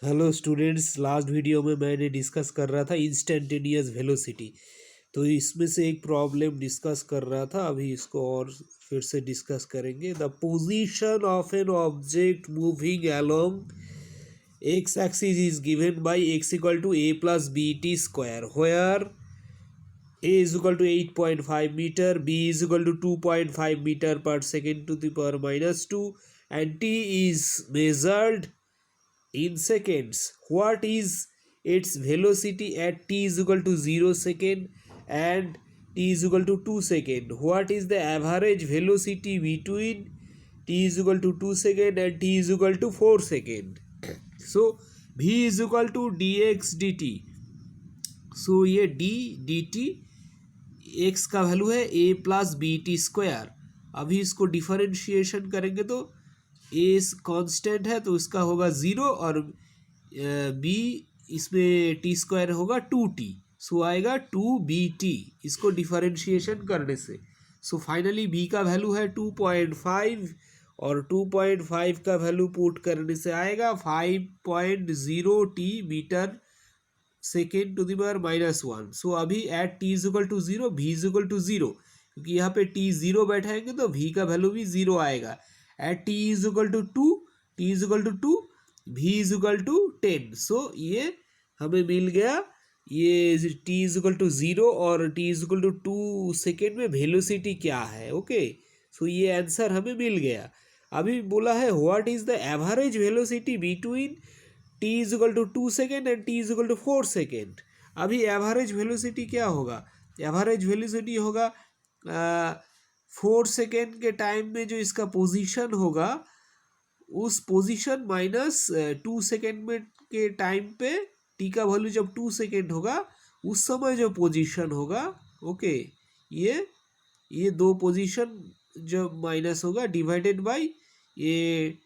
Hello students, last video में मैंने discuss कर रहा था इंस्टेंटेनियस वेलोसिटी। तो इसमें से एक प्रॉब्लम डिस्कस कर रहा था, अभी इसको और फिर से डिस्कस करेंगे। The position of an object moving along X axis is given by X equal to A plus B T square, where a is equal to 8.5 meter, b is equal to 2.5 meter per second to the power minus 2, and t is measured in seconds. What is its velocity at t is equal to 0 second and t is equal to 2 second? What is the average velocity between t is equal to 2 second and t is equal to 4 second? So v is equal to dx dt. So ये d dt x का value है a plus B T square. अभी इसको differentiation करेंगे तो a constant है तो इसका होगा 0 और b इसमें टी स्क्वायर होगा 2t, सो आएगा 2bt इसको डिफरेंशिएशन करने से। सो फाइनली b का वैल्यू है 2.5 और 2.5 का वैल्यू पुट करने से आएगा 5.0t metre second to the power minus 1। So अभी at T is equal to 0 v is equal to 0, क्योंकि यहाँ पे t 0 बैठाएंगे तो v का वैल्यू भी 0 आएगा। At T is equal to 2, t is equal to 2, v is equal to 10। So ये हमें मिल गया, ये t इज इक्वल टू 0 और t is equal to 2 second में वेलोसिटी क्या है। ओके, सो ये आंसर हमें मिल गया। अभी बोला है what is the average velocity between t is equal to 2 second and t is equal to 4 second. अभी एवरेज वेलोसिटी क्या होगा? एवरेज वेलोसिटी होगा 4 सेकेंड के टाइम में जो इसका पोजीशन होगा उस पोजीशन माइनस 2 सेकेंड में के टाइम पे t का वैल्यू जब 2 सेकेंड होगा उस समय जो पोजीशन होगा। ओके, ये दो पोजीशन जब माइनस होगा डिवाइडेड बाय ये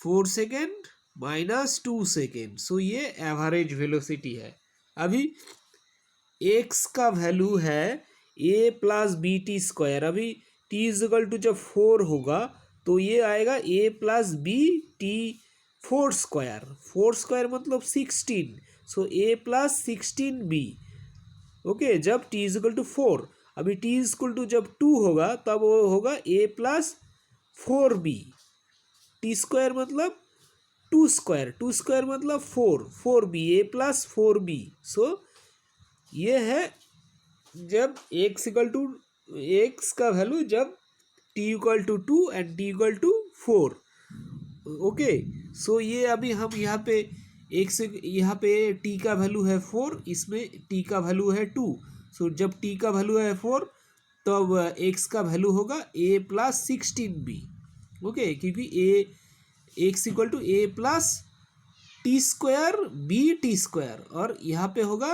4 सेकेंड माइनस 2 सेकेंड। सो ये एवरेज वेलोसिटी है। अभी x का वैल्यू है a plus B T square. अभी t इज इक्वल टू जब 4 होगा तो ये आएगा a plus B T 4 square. 4 square मतलब 16, so a plus 16b। Okay, जब t इज इक्वल टू 4। अभी t इज इक्वल टू जब 2 होगा तब वो होगा a plus 4b। T square मतलब 2 स्क्वायर, 2 स्क्वायर मतलब 4b, a plus 4b। So ये है जब x इक्वल टू x का वैल्यू जब t equal to 2 and t equal to 4। Okay, so ये अभी हम यहाँ पे x यहाँ पे t का वैल्यू है 4, इसमें t का वैल्यू है 2। सो जब t का वैल्यू है 4 तब x का वैल्यू होगा a प्लस 16b। ओके, क्योंकि x equal to A plus T square B T square और यहाँ पे होगा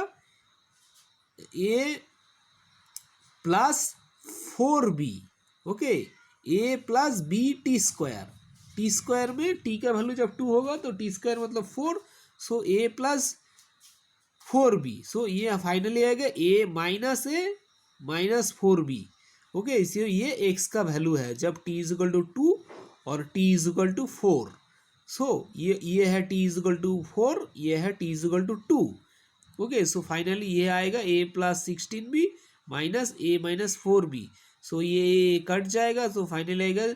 A plus 4b। Okay, A plus B T square, T square में टी का वैल्यू जब 2 होगा तो टी स्क्वायर मतलब 4, सो ए प्लस 4b। सो ये फाइनली आएगा ए माइनस 4b। ओके, इसलिए ये x का वैल्यू है जब t इज इक्वल टू 2 और t इज इक्वल टू 4। सो ये है t इज इक्वल टू 4, ये है t is equal to 2। Okay, so finally ये आएगा a plus 16b minus a minus 4b। So ये कट जाएगा, तो फाइनली आएगा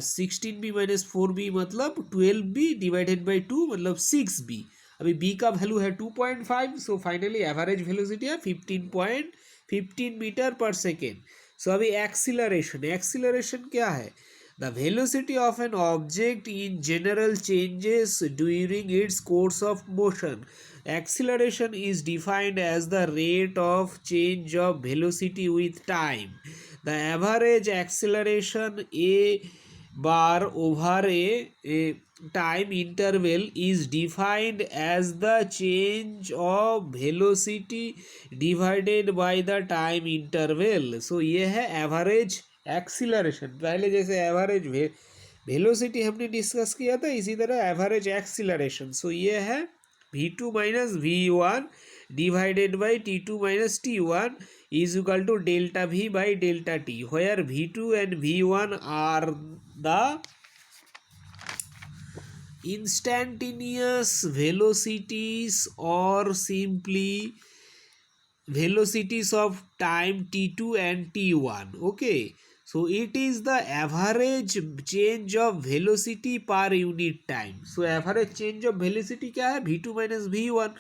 16b माइनस 4b मतलब 12b डिवाइडेड बाई 2 मतलब 6b। अभी b का वैल्यू है 2.5, सो फाइनली एवरेज वेलोसिटी है 15 मीटर पर सेकेंड। सो अभी एक्सीलरेशन क्या है? The velocity of an object in general changes during its course of motion. Acceleration is defined as the rate of change of velocity with time. The average acceleration a bar over a time interval is defined as the change of velocity divided by the time interval. So ये है average acceleration. पहले जैसे average velocity हमने discuss किया था, इसी तरह average acceleration. So ये है v2 minus v1 divided by t2 minus t1 is equal to delta v by delta t, where v2 and v1 are the instantaneous velocities or simply velocities of time t2 and t1. Okay, so it is the average change of velocity per unit time. So average change of velocity क्या है, v2 minus v1,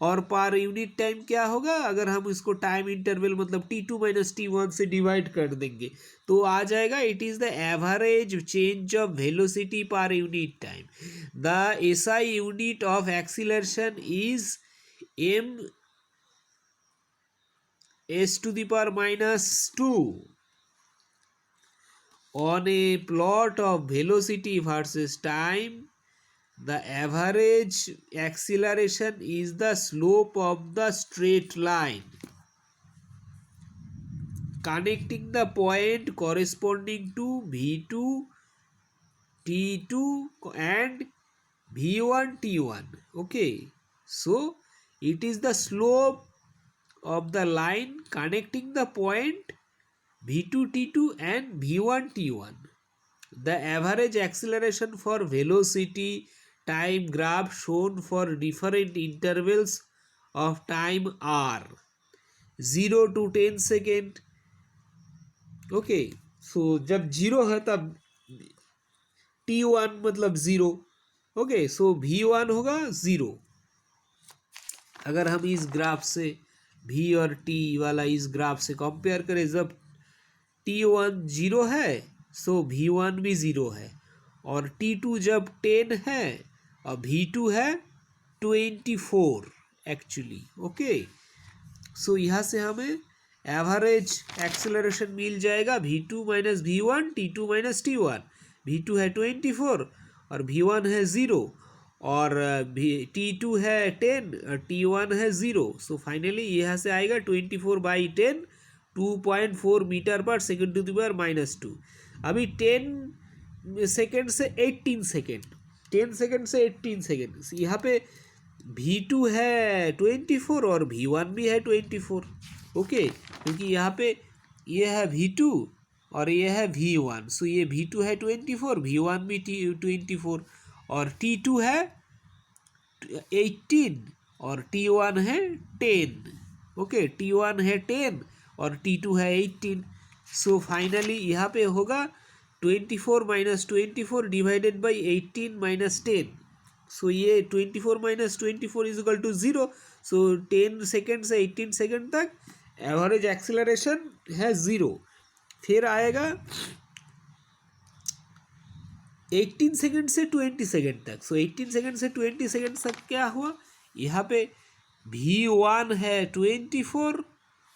और per unit time क्या होगा, अगर हम इसको time interval मतलब t2 minus t1 से डिवाइड कर देंगे तो आ जाएगा it is the average change of velocity per unit time. The SI unit of acceleration is m s to the power minus 2 on a plot of velocity versus time. The average acceleration is the slope of the straight line connecting the point corresponding to v2 t2 and v1 t1. Okay, so it is the slope of the line connecting the point v2 t2 and v1 t1. The average acceleration for velocity time graph shown for different intervals of time are 0 to 10 second. Okay, सो जब 0 है तब t1 मतलब 0. Okay, सो v1 होगा 0. अगर हम इस graph से v और t वाला इस ग्राफ से कंपेयर करें, जब t1 0 है सो v1 भी 0 है, और t2 जब 10 है और v2 है 24 एक्चुअली. ओके, सो यहाँ से हमें एवरेज एक्सेलरेशन मिल जाएगा v2 minus v1 t2 minus t1. v2 है 24 और v1 है 0 और t2 है 10 और t1 है 0. सो फाइनली यहाँ से आएगा 24/10 2.4 metre per second to the power minus 2. अभी 10 सेकेंड से 18 सेकेंड, 10 सेकेंड से 18 सेकेंड, यहाँ पे v2 है 24 और v1 भी है 24. ओके, क्योंकि यहाँ पे ये है v2 और ये है v1. सो ये v2 है 24, v1 भी 24 और t2 है 18 और t1 है 10. ओके, t1 है 10 और t2 है 18. सो फाइनली यहाँ पे होगा 24 minus 24 divided by 18 minus 10. So ये 24 minus 24 is equal to 0. So 10 second से 18 सेकेंड तक एवरेज एक्सेलरेशन है 0. फिर आएगा 18 सेकेंड से 20 सेकेंड तक. सो 18 सेकेंड से 20 सेकेंड तक क्या हुआ, यहाँ पे v1 है 24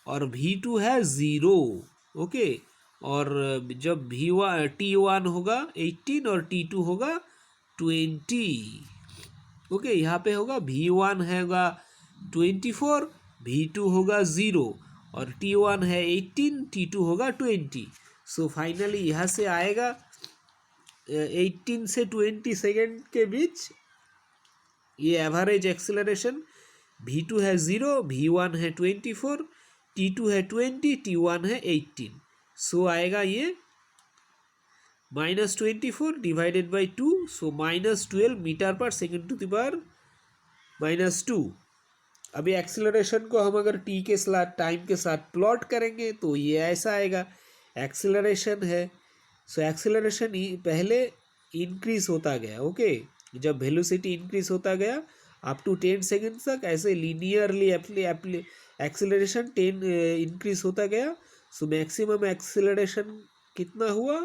और v2 है 0. ओके, और जब v1 t1 होगा 18 और t2 होगा 20. ओके, यहाँ पे होगा v1 होगा 24 v2 होगा 0 और t1 है 18 t2 होगा 20. सो फाइनली यहाँ से आएगा 18 से 20 सेकेंड के बीच ये एवरेज एक्सेलरेशन v2 है 0 v1 है 24 t2 है 20 t1 है 18. सो आएगा ये -24 divided by 2. So -12 metre per second to the power -2. अभी एक्सेलरेशन को हम अगर t के साथ टाइम के साथ प्लॉट करेंगे तो ये ऐसा आएगा. एक्सेलरेशन है, सो एक्सेलरेशन पहले इंक्रीज होता गया. ओके, जब वेलोसिटी इंक्रीज होता गया अप टू 10 सेकेंड तक ऐसे लीनियरली एक्सेलरेशन 10 इंक्रीज होता गया. सो मैक्सिमम एक्सेलरेशन कितना हुआ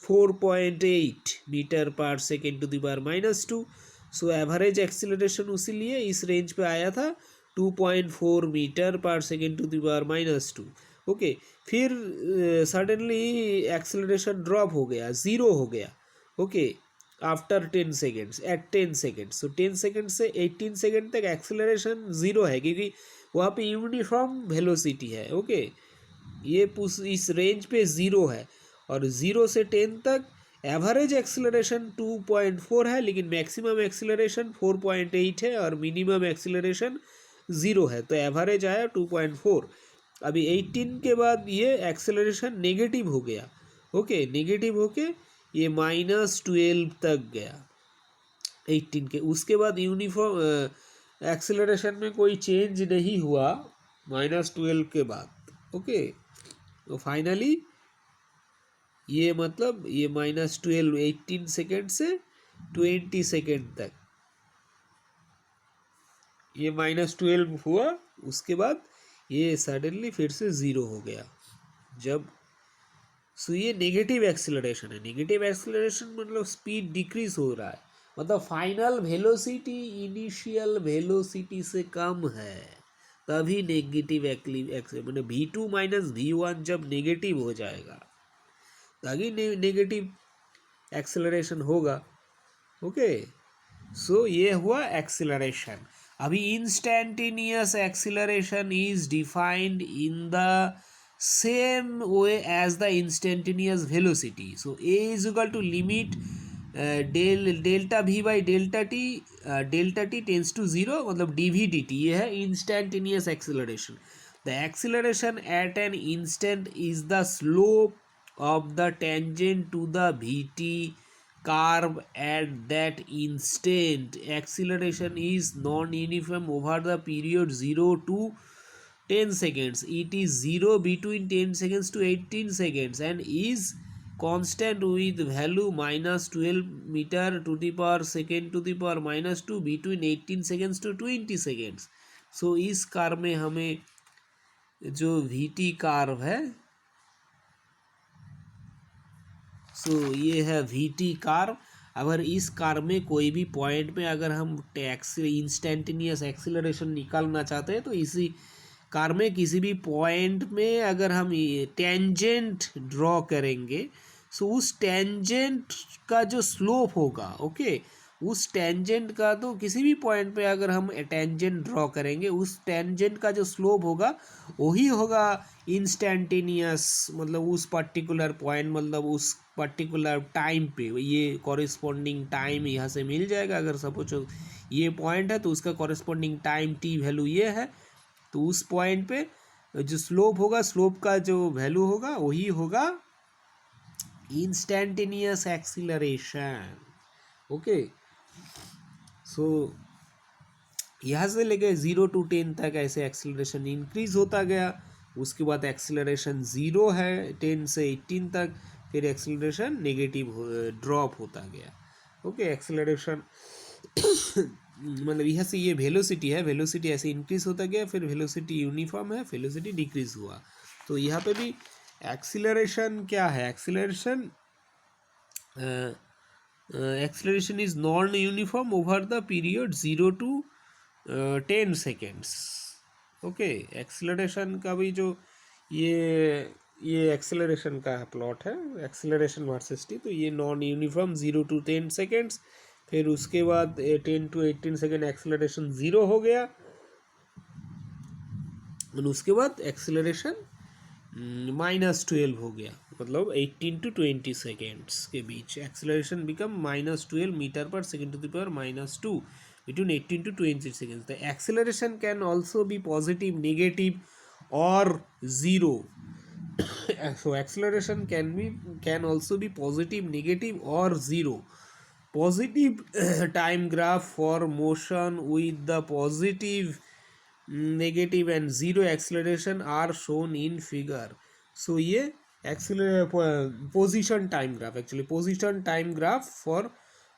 4.8 metre per second to the power -2. So average acceleration उसीलिए इस रेंज पे आया था 2.4 metre per second to the power -2. Okay, फिर सडनली एक्सेलरेशन ड्रॉप हो गया, 0 हो गया. Okay, after 10 seconds at 10 second. So 10 second से 18 सेकेंड तक एक्सेलरेशन 0 है क्योंकि वहाँ पे यूनिफॉर्म वेलोसिटी है. ओके, ये इस रेंज पे 0 है और 0 से 10 तक एवरेज एक्सेलरेशन 2.4 है, लेकिन मैक्सिमम एक्सेलरेशन 4.8 है और मिनिमम एक्सेलरेशन 0 है. तो एवरेज आया 2.4. अभी 18 के बाद ये एक्सेलरेशन नेगेटिव हो गया. ओके, नेगेटिव होके ये -12 तक गया. 18 के। उसके बाद यूनिफॉर्म एक्सेलरेशन में कोई चेंज नहीं हुआ -12 के बाद। ओके, तो फाइनली ये मतलब ये -12 18 सेकेंड से 20 सेकेंड तक ये -12 हुआ। उसके बाद ये सडनली फिर से 0 हो गया जब। सो ये नेगेटिव एक्सेलरेशन है। नेगेटिव एक्सेलरेशन मतलब स्पीड डिक्रीज हो रहा है, मतलब फाइनल वेलोसिटी इनिशियल वेलोसिटी से कम है, तभी नेगेटिव मतलब v2 - v1 जब नेगेटिव हो जाएगा तभी नेगेटिव एक्सेलरेशन होगा। ओके, सो ये हुआ एक्सेलरेशन। अभी instantaneous acceleration is defined in the same way as the instantaneous velocity. So A is equal to limit delta v by delta T tends to 0, मतलब dv/dt। ये है instantaneous acceleration. The acceleration at an instant is the slope of the tangent to the vt curve at that instant. Acceleration is non-uniform over the period 0 to 10 seconds. It is 0 between 10 seconds to 18 seconds and is constant with value -12 meter to the power second to the power -2 between 18 seconds to 20 seconds. So इस car में हमें जो vt curve है, सो ये है VT car. अगर इस car में कोई भी पॉइंट में अगर हम इंस्टेंटेनियस एक्सीलरेशन निकालना चाहते हैं तो इसी कार में किसी भी पॉइंट में अगर हम टेंजेंट ड्रॉ करेंगे, सो उस टेंजेंट का जो स्लोप होगा, ओके, उस टेंजेंट का, तो किसी भी पॉइंट पे अगर हम टेंजेंट ड्रॉ करेंगे उस टेंजेंट का जो स्लोप होगा वही होगा इंस्टेंटेनियस, मतलब उस पर्टिकुलर पॉइंट, मतलब उस पर्टिकुलर टाइम पे ये कॉरेस्पॉन्डिंग टाइम यहाँ से मिल जाएगा। अगर सपोज ये पॉइंट है तो उसका कॉरेस्पॉन्डिंग टाइम टी वैल्यू ये है, तो उस पॉइंट पे जो स्लोप होगा, स्लोप का जो वैल्यू होगा वही होगा इंस्टेंटेनियस एक्सीलरेशन। ओके, सो यहाँ से लेके 0 to 10 तक ऐसे एक्सीलरेशन इंक्रीज होता गया। उसके बाद एक्सीलरेशन 0 है 10 से 18 तक, फिर एक्सीलरेशन नेगेटिव ड्रॉप होता गया। ओके, एक्सीलरेशन मतलब यहाँ से ये वेलोसिटी है, वेलोसिटी ऐसे इंक्रीज होता गया, फिर वेलोसिटी यूनिफॉर्म है, वेलोसिटी डिक्रीज हुआ। तो यहाँ पे भी एक्सीलरेशन क्या है, acceleration acceleration is non-uniform over the period 0 to 10 seconds. Okay, acceleration का भी जो ये एक्सेलरेशन का प्लॉट है, एक्सेलरेशन वर्सेस टी, तो ये नॉन यूनिफॉर्म 0 to 10 सेकेंड्स, फिर उसके बाद 10 to 18 सेकेंड एक्सेलरेशन 0 हो गया, और उसके बाद एक्सेलरेशन -12 हो गया, मतलब 18 to 20 सेकेंड्स के बीच acceleration become -12 metre per second to the power -2 between 18 to 20 seconds. The acceleration can also be positive, negative or 0. So acceleration can also be positive, negative or 0. Positive time graph for motion with the positive, negative and 0 acceleration are shown in figure. So ये position time graph, actually position time graph for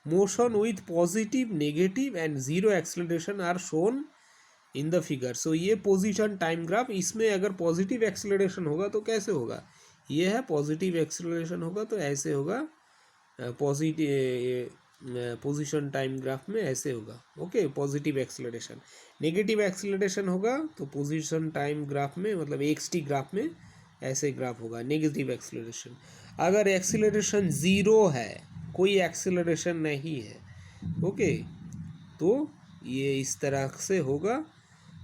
motion with positive, negative and 0 acceleration are shown in the figure. So ये position time graph, इसमें अगर positive acceleration होगा तो कैसे होगा, ये है पॉजिटिव एक्सेलरेशन होगा तो ऐसे होगा, पोजीशन टाइम ग्राफ में ऐसे होगा। Okay, positive acceleration. Negative acceleration होगा तो पोजीशन टाइम ग्राफ में, मतलब एक्सटी ग्राफ में ऐसे ग्राफ होगा नेगेटिव एक्सेलरेशन। अगर एक्सेलरेशन 0 है, कोई एक्सेलरेशन नहीं है, ओके, तो ये इस तरह से होगा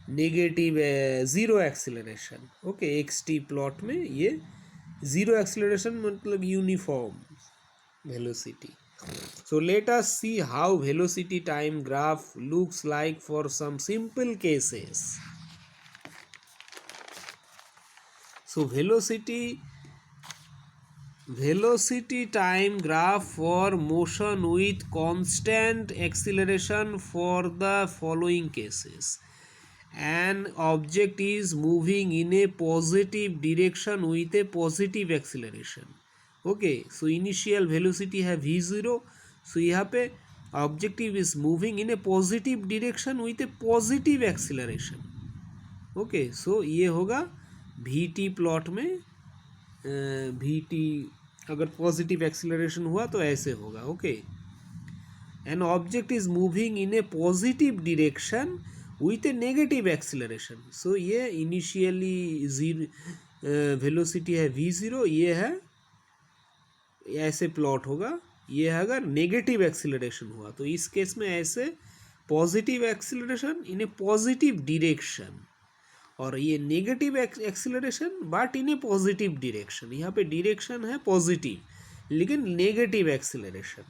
negative 0 acceleration. Okay, XT plot में ये 0 एक्सेलरेशन मतलब uniform velocity. So let us see how velocity time graph looks like for some simple cases. So velocity velocity time graph for motion with constant acceleration for the following cases. An object is moving in a positive direction with a positive acceleration. Okay, so initial velocity है v0. so यहाँ पे objective is moving in a positive direction with a positive acceleration. Okay, so ये होगा vt plot में vt अगर positive acceleration हुआ तो ऐसे होगा. Okay, an object is moving in a positive direction with a negative acceleration. So ये initially velocity है v0, ये है ऐसे प्लॉट होगा. ये है अगर नेगेटिव एक्सीलरेशन हुआ तो इस केस में ऐसे positive acceleration in a positive direction, और ये negative acceleration but in a positive direction. यहाँ पे डिरेक्शन है पॉजिटिव लेकिन negative acceleration.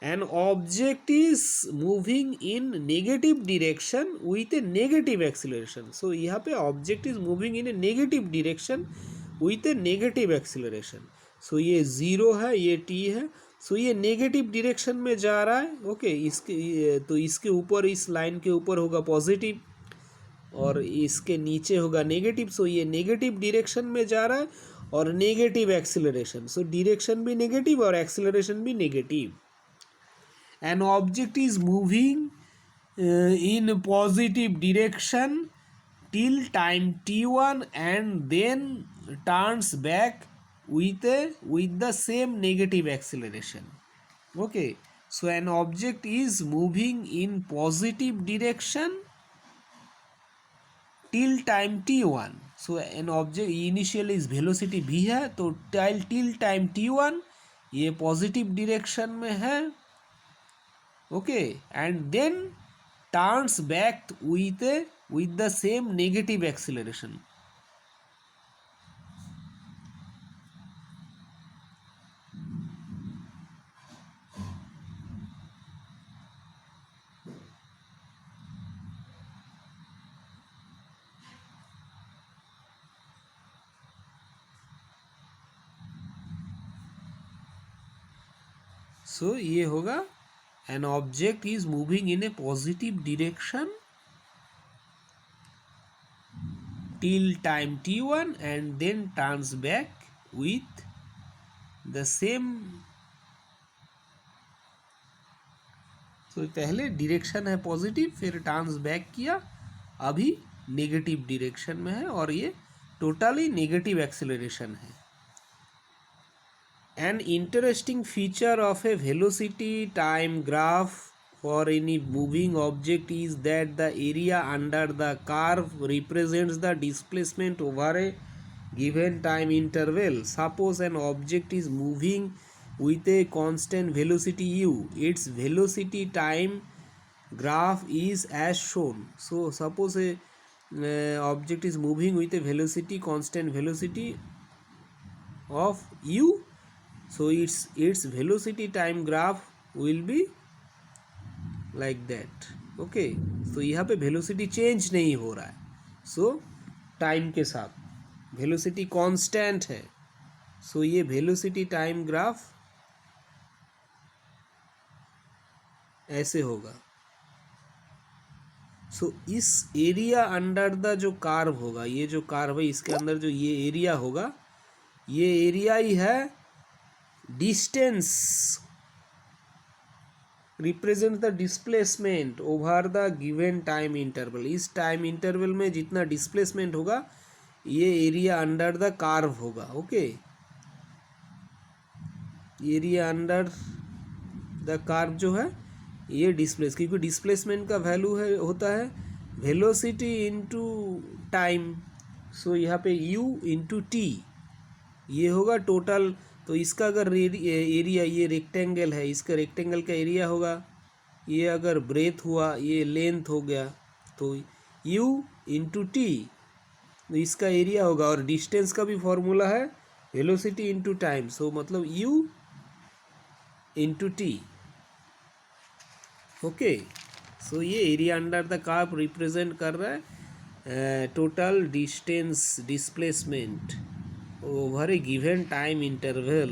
An object is moving in negative direction with a negative acceleration. So यहाँ पे object is moving in a negative direction with a negative acceleration. So ये zero है, ये T है. सो ये नेगेटिव डिरेक्शन में जा रहा है. ओके, इसके तो इसके ऊपर, इस लाइन के ऊपर होगा पॉजिटिव और इसके नीचे होगा नेगेटिव. सो ये नेगेटिव डायरेक्शन में जा रहा है और नेगेटिव एक्सीलरेशन. सो डायरेक्शन भी नेगेटिव और एक्सीलरेशन भी negative. An object is moving in positive direction till time t1 and then turns back with the same negative acceleration. Okay, so an object is moving in positive direction till time t1. so an object initial is velocity v है तो till time t1 ये positive direction में है. Okay, and then turns back with the same negative acceleration. So ये होगा an object is moving in a positive direction till time t1 and then turns back with the same. So पहले direction है positive, फिर turns back किया, अभी negative direction में है और ये टोटली नेगेटिव एक्सेलरेशन है. An interesting feature of a velocity time graph for any moving object is that the area under the curve represents the displacement over a given time interval. Suppose an object is moving with a constant velocity u. Its velocity time graph is as shown. So suppose a object is moving with a constant velocity of u. So its velocity time graph will be like that. Okay, so यहाँ पे velocity change नहीं हो रहा है. So time के साथ velocity constant है. So ये velocity time graph ऐसे होगा. So इस एरिया अंडर द जो कार्व होगा, ये जो कार्व है इसके अंदर जो ये एरिया होगा, ये एरिया ही है distance represents the displacement over the given time interval. इस टाइम इंटरवल में जितना डिस्प्लेसमेंट होगा ये एरिया अंडर द कार्व होगा. Okay, area under the curve जो है ये डिस्प्लेस, क्योंकि डिस्प्लेसमेंट का वैल्यू है होता है वेलोसिटी इनटू टाइम. सो यहाँ पे u इंटू टी ये होगा टोटल. तो इसका अगर एरिया, ये रेक्टेंगल है, इसका रेक्टेंगल का एरिया होगा, ये अगर ब्रेथ हुआ, ये लेंथ हो गया, तो u इंटू टी तो इसका एरिया होगा. और डिस्टेंस का भी फॉर्मूला है वेलोसिटी इंटू टाइम. सो मतलब u into T. Okay, so ये area under the curve represent कर रहा है total distance displacement over a given time interval